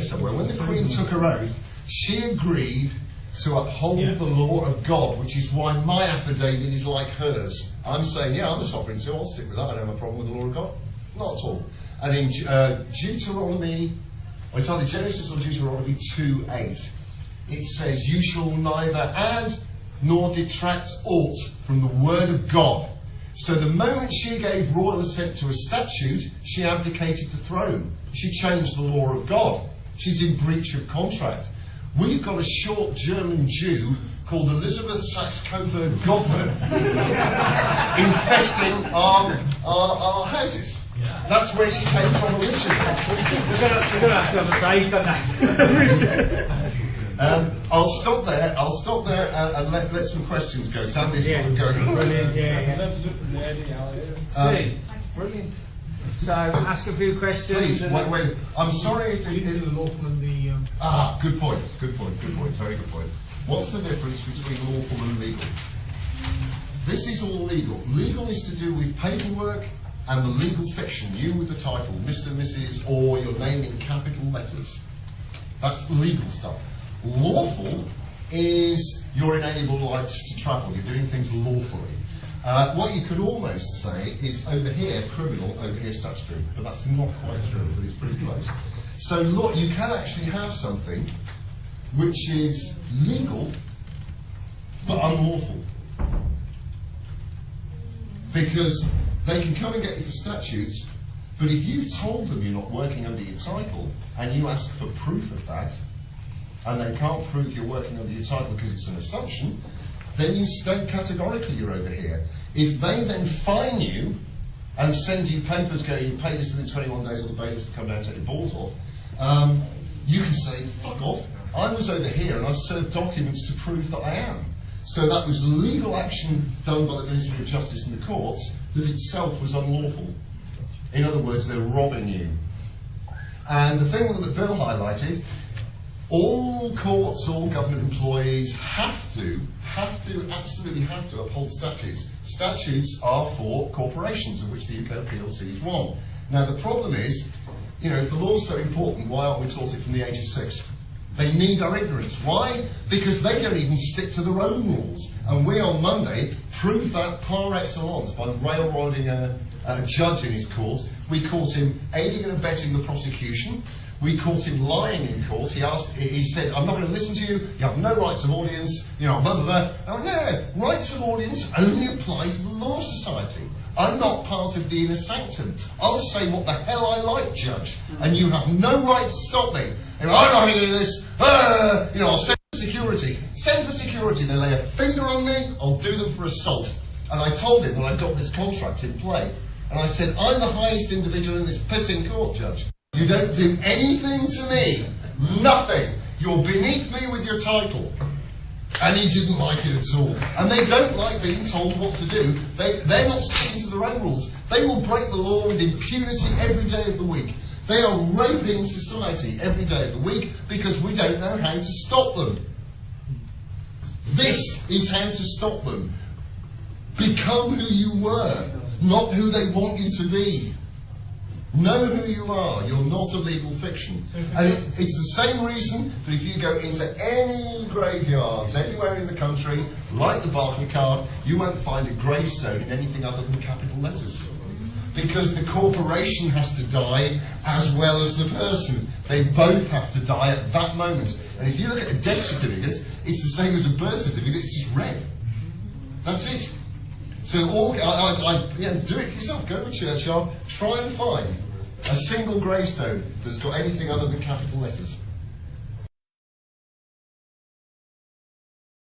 somewhere. When the Queen took her oath, she agreed to uphold the law of God, which is why my affidavit is like hers. I'm saying, yeah, I'm a sovereign too, I'll stick with that, I don't have a problem with the law of God. Not at all. And in Deuteronomy, or it's either Genesis or Deuteronomy 2:8, it says, you shall neither add nor detract aught from the word of God. So the moment she gave royal assent to a statute, she abdicated the throne. She changed the law of God. She's in breach of contract. We've got a short German Jew called Elizabeth Saxe-Coburg-Gottlieb infesting our houses. Yeah. That's where she came from originally. We're going to have to have a break on that. I'll stop there and let some questions go. Sandy's sort of going. Brilliant, brilliant. So ask a few questions. Please, wait. I'm sorry if the lawful and the good point, very good point. What's the difference between lawful and legal? This is all legal. Legal is to do with paperwork and the legal fiction. You with the title, Mr., Mrs., or your name in capital letters. That's legal stuff. Lawful is you're enabled rights to travel. You're doing things lawfully. What you could almost say is over here criminal, over here statutory, but that's not quite true, but it's pretty close. So look, you can actually have something which is legal but unlawful, because they can come and get you for statutes, but if you've told them you're not working under your title and you ask for proof of that, and they can't prove you're working under your title because it's an assumption, then you state categorically you're over here. If they then fine you and send you papers going, you pay this within 21 days or the bailiffs to come down and take your balls off, you can say, fuck off, I was over here and I served documents to prove that I am. So that was legal action done by the Ministry of Justice and the courts that itself was unlawful. In other words, they're robbing you. And the thing that Bill highlighted, all courts, all government employees absolutely have to uphold statutes. Statutes are for corporations, of which the UK PLC is one. Now the problem is, if the law's so important, why aren't we taught it from the age of 6? They need our ignorance. Why? Because they don't even stick to their own rules. And we on Monday proved that par excellence by railroading a judge in his court. We caught him aiding and abetting the prosecution. We caught him lying in court. He said, I'm not going to listen to you, you have no rights of audience, blah, blah, blah. Oh, no, rights of audience only apply to the Law Society. I'm not part of the inner sanctum. I'll say what the hell I like, Judge, and you have no right to stop me. I'm not going to do this. I'll send for security. Send for security. They lay a finger on me, I'll do them for assault. And I told him that I'd got this contract in play. And I said, I'm the highest individual in this pissing court, Judge. You don't do anything to me. Nothing. You're beneath me with your title. And he didn't like it at all. And they don't like being told what to do. They're not sticking to their own rules. They will break the law with impunity every day of the week. They are raping society every day of the week because we don't know how to stop them. This is how to stop them. Become who you were, not who they want you to be. Know who you are. You're not a legal fiction. And it's the same reason that if you go into any graveyards anywhere in the country, like the Barclaycard, you won't find a gravestone in anything other than capital letters. Because the corporation has to die as well as the person. They both have to die at that moment. And if you look at a death certificate, it's the same as a birth certificate, it's just red. That's it. So do it for yourself. Go to the churchyard, try and find a single gravestone that's got anything other than capital letters.